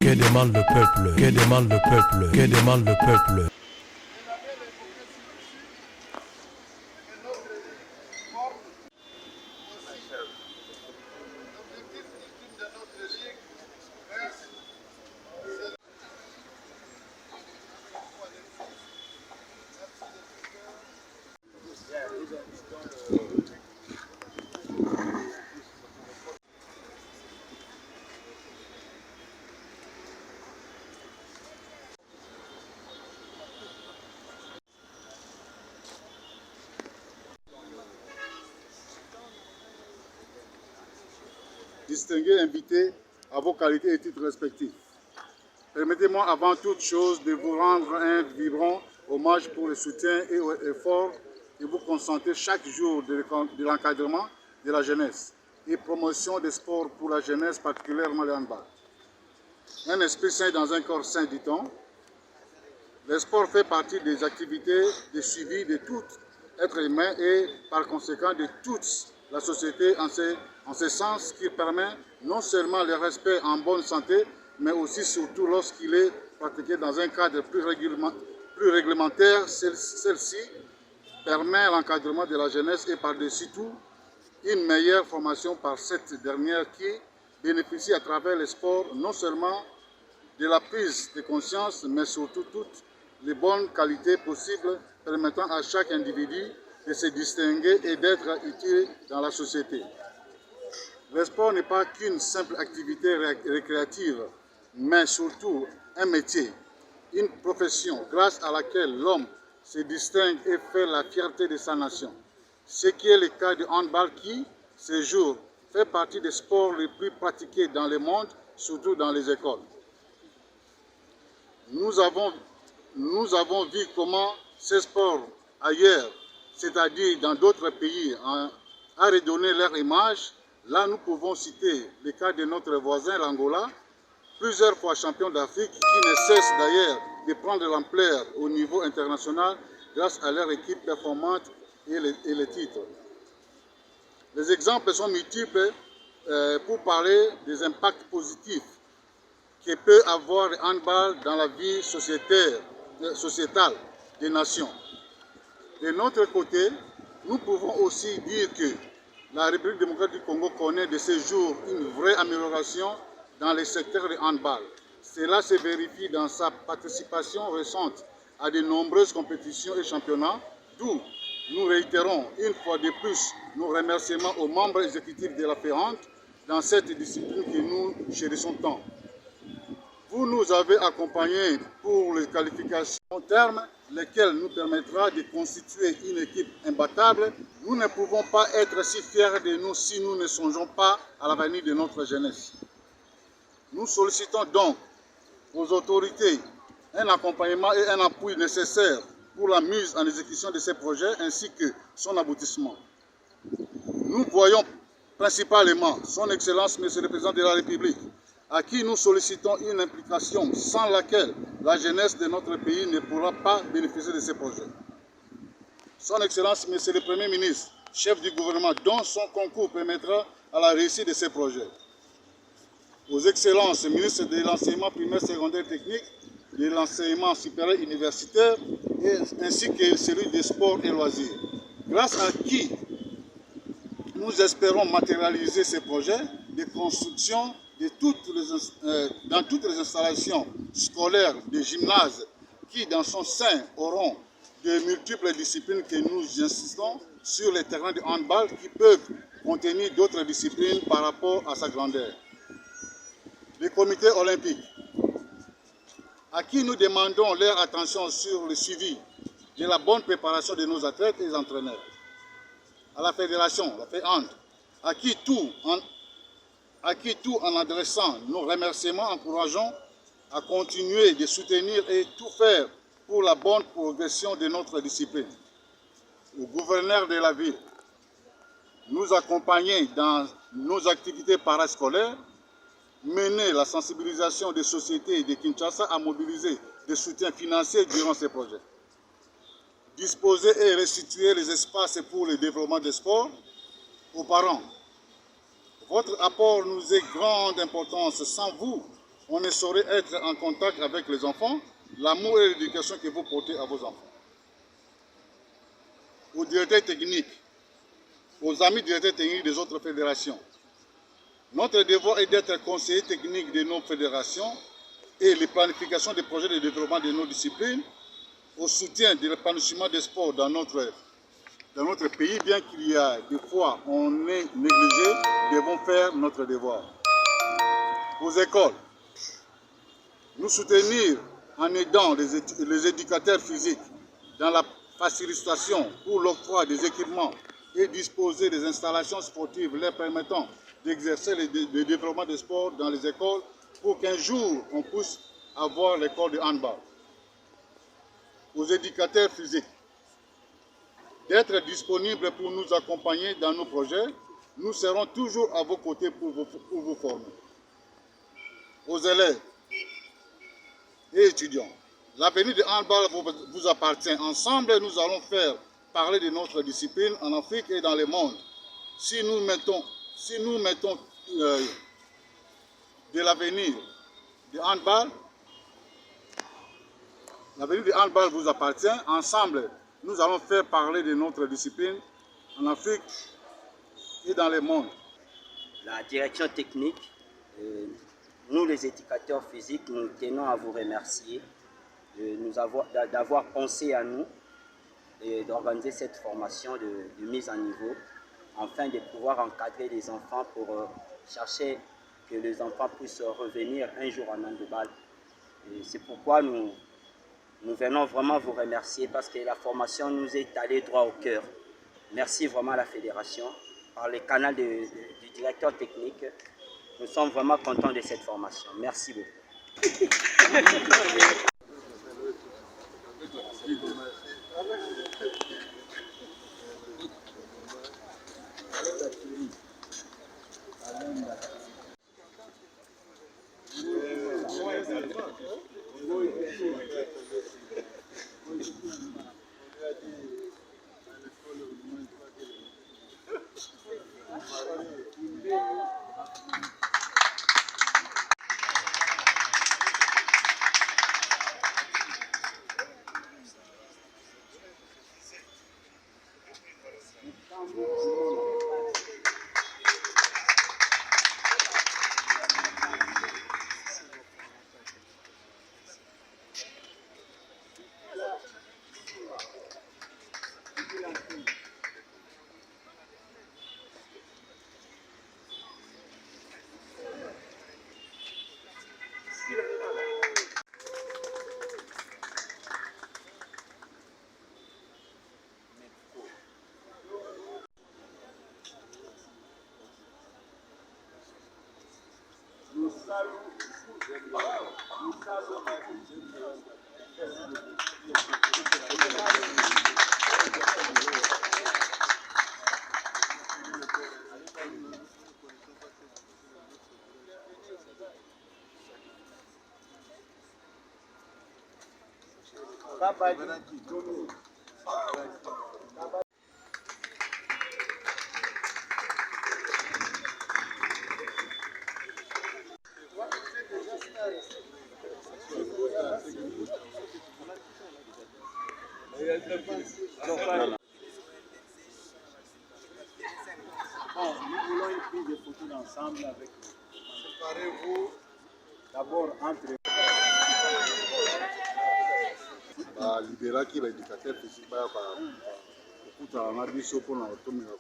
Que demande le peuple? Que demande le peuple? Que demande le peuple? Distingués invités à vos qualités et titres respectifs. Permettez-moi avant toute chose de vous rendre un vibrant hommage pour le soutien et l'effort que vous consentez chaque jour de l'encadrement de la jeunesse et promotion des sports pour la jeunesse, particulièrement le handball. Un esprit sain dans un corps sain, dit-on. Le sport fait partie des activités de suivi de tout être humain et par conséquent de toute la société en ce sens qui permet non seulement le respect en bonne santé, mais aussi surtout lorsqu'il est pratiqué dans un cadre plus réglementaire. Celle-ci permet l'encadrement de la jeunesse et par-dessus tout une meilleure formation par cette dernière qui bénéficie à travers le sport non seulement de la prise de conscience, mais surtout toutes les bonnes qualités possibles permettant à chaque individu de se distinguer et d'être utile dans la société. Le sport n'est pas qu'une simple activité récréative, mais surtout un métier, une profession grâce à laquelle l'homme se distingue et fait la fierté de sa nation. Ce qui est le cas du handball qui, ce jour, fait partie des sports les plus pratiqués dans le monde, surtout dans les écoles. Nous avons vu comment ces sports ailleurs, c'est-à-dire dans d'autres pays, a redonné leur image. Là, nous pouvons citer le cas de notre voisin, l'Angola, plusieurs fois champion d'Afrique, qui ne cesse d'ailleurs de prendre l'ampleur au niveau international grâce à leur équipe performante et les titres. Les exemples sont multiples pour parler des impacts positifs que peut avoir le handball dans la vie sociétale des nations. De notre côté, nous pouvons aussi dire que la République démocratique du Congo connaît de ces jours une vraie amélioration dans le secteur du handball. Cela se vérifie dans sa participation récente à de nombreuses compétitions et championnats, d'où nous réitérons une fois de plus nos remerciements aux membres exécutifs de la FEHANT dans cette discipline que nous chérissons tant. Vous nous avez accompagnés pour les qualifications terme, lesquelles nous permettra de constituer une équipe imbattable. Nous ne pouvons pas être si fiers de nous si nous ne songeons pas à l'avenir de notre jeunesse. Nous sollicitons donc aux autorités un accompagnement et un appui nécessaire pour la mise en exécution de ces projets ainsi que son aboutissement. Nous voyons principalement son Excellence, Monsieur le Président de la République, à qui nous sollicitons une implication sans laquelle la jeunesse de notre pays ne pourra pas bénéficier de ces projets. Son Excellence, Monsieur le Premier ministre, chef du gouvernement, dont son concours permettra à la réussite de ces projets. Aux Excellences, ministre de l'enseignement primaire, secondaire, technique, de l'enseignement supérieur universitaire, ainsi que celui des sports et loisirs, grâce à qui nous espérons matérialiser ces projets de construction dans toutes les installations scolaires de gymnases qui, dans son sein, auront de multiples disciplines que nous insistons sur les terrains de handball qui peuvent contenir d'autres disciplines par rapport à sa grandeur. Le comité olympique, à qui nous demandons leur attention sur le suivi de la bonne préparation de nos athlètes et entraîneurs. À la fédération, la FEHANT, à qui tout en adressant nos remerciements, encourageons à continuer de soutenir et tout faire pour la bonne progression de notre discipline. Au gouverneur de la ville, nous accompagner dans nos activités parascolaires, mener la sensibilisation des sociétés de Kinshasa à mobiliser des soutiens financiers durant ces projets. Disposer et restituer les espaces pour le développement des sports aux parents. Votre apport nous est grande importance. Sans vous, on ne saurait être en contact avec les enfants, l'amour et l'éducation que vous portez à vos enfants. Aux directeurs techniques, aux amis directeurs techniques des autres fédérations. Notre devoir est d'être conseiller technique de nos fédérations et les planifications des projets de développement de nos disciplines au soutien de l'épanouissement des sports dans notre pays, bien qu'il y a des fois on est négligé, nous devons faire notre devoir. Aux écoles, nous soutenir en aidant les éducateurs physiques dans la facilitation pour l'octroi des équipements et disposer des installations sportives leur permettant d'exercer le développement des sports dans les écoles pour qu'un jour on puisse avoir l'école de handball. Aux éducateurs physiques, d'être disponibles pour nous accompagner dans nos projets, nous serons toujours à vos côtés pour vous former. Aux élèves et étudiants, l'avenir du handball vous appartient. Ensemble, nous allons faire parler de notre discipline en Afrique et dans le monde. Si nous mettons de l'avenir du handball, l'avenir du handball vous appartient. Ensemble, nous allons faire parler de notre discipline en Afrique et dans le monde. La direction technique, nous les éducateurs physiques, nous tenons à vous remercier d'avoir pensé à nous et d'organiser cette formation de mise à niveau afin de pouvoir encadrer les enfants pour chercher que les enfants puissent revenir un jour en handball. C'est pourquoi nous venons vraiment vous remercier parce que la formation nous est allée droit au cœur. Merci vraiment à la fédération. Par le canal du directeur technique, nous sommes vraiment contents de cette formation. Merci beaucoup. Bon, nous voulons une prise de photos ensemble avec vous. Séparez-vous d'abord entre libéraki baéducateur physique baya kokutana na biso mpona kotomela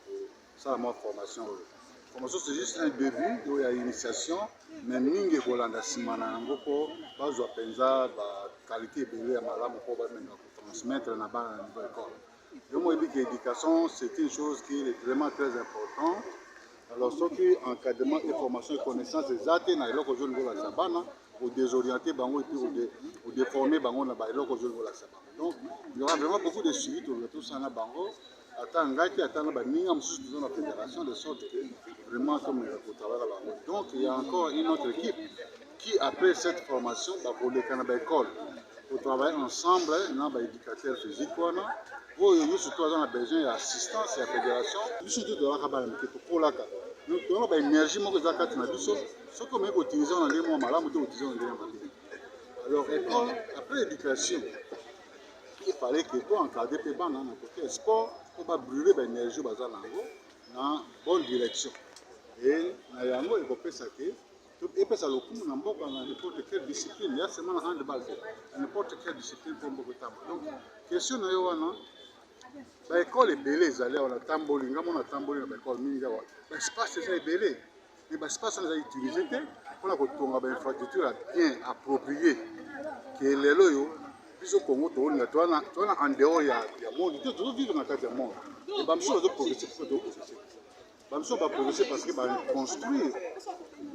kosala mwa formation oyo. Formation c'est juste un début oyo ya initiation mais mingi ekolanda nsima na yango mpo bazwa mpenza baqualité ebele ya malamu mpo bameka kotransmettre na bana na niveau école. Yo moyebi ke éducation c'est une chose qui est vraiment très importante. Alors soki encadrement et formation et connaissance eza te na eloko ozo lingo lakisa bana désorienter bango et puis déformer bango na ba eloko ozo lingo lakisa bango. Donc il y aura vraiment beaucoup de suivi tout ça na bango ata ngaki ata na baninga mosusu toza na fédération de sorte que vraiment comme travailler là bango. Donc il y a encore une autre équipe qui après cette formation bakoleka na ba école pour travailler ensemble na ba éducateur physique wana oyo yo surtout aza na besoin ya assistance ya fédération biso to tozalaka bana mike tokolaka nous avons une énergie qui est à biso. Ce qu'on a utilisé dans les mois, malades, on utilise dans les mois. Alors, après l'éducation, il fallait que pour encadrer les bancs dans le côté sport, pour pas brûler l'énergie dans la bonne direction. Et il y a un peu de ça qui et puis ça le coup dans n'importe quelle discipline. Il y a seulement un handball. N'importe quelle discipline pour beaucoup de temps. Donc, question na yowana. Bah école est belle, les allées on a tamboli, on a tamboli dans l'école minga. Bah espace c'est belé. Mais bah espace on a utilisé pour la kotonga ba infrastructure bien appropriée. Que les loyo biso Congo to na to na en dehors ya monde, tu vivre dans le monde. Et bah monsieur doit progresser pour progresser. Bah monsieur va progresser parce que bah construire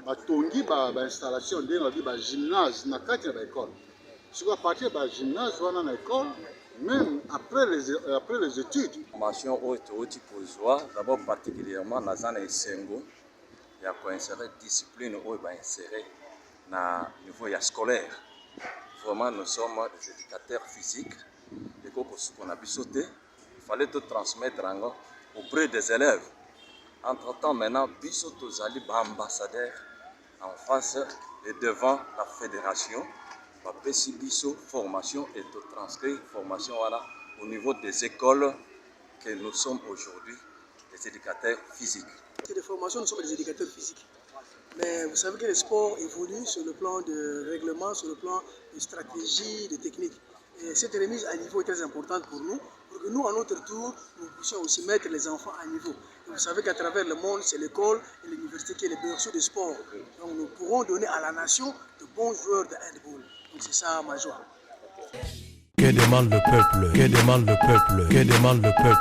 ba tongi ba installation de la gymnase na kati ya école. Si vous partir ba gymnase wana na école même après les études. Formation autoroute kozwa d'abord particulièrement dans zone esengo ya ko insérer discipline ou ba insérer na niveau ya scolaire. Vraiment nous sommes des éducateurs physiques et qu'on a sauté, il fallait tout transmettre auprès des élèves. Entre-temps maintenant bisoto zali ba ambassadeur en face et devant la fédération. Bapesi biso formation et de transcrire formation voilà, au niveau des écoles que nous sommes aujourd'hui des éducateurs physiques. C'est des formations, nous sommes des éducateurs physiques. Mais vous savez que le sport évolue sur le plan de règlement, sur le plan de stratégie, de technique. Et cette remise à niveau est très importante pour que nous, à notre tour, nous puissions aussi mettre les enfants à niveau. Et vous savez qu'à travers le monde, c'est l'école et l'université qui est le berceau du sport. Donc nous pourrons donner à la nation de bons joueurs de handball. Donc c'est ça ma joie. Que demande le peuple? Que demande le peuple? Que demande le peuple?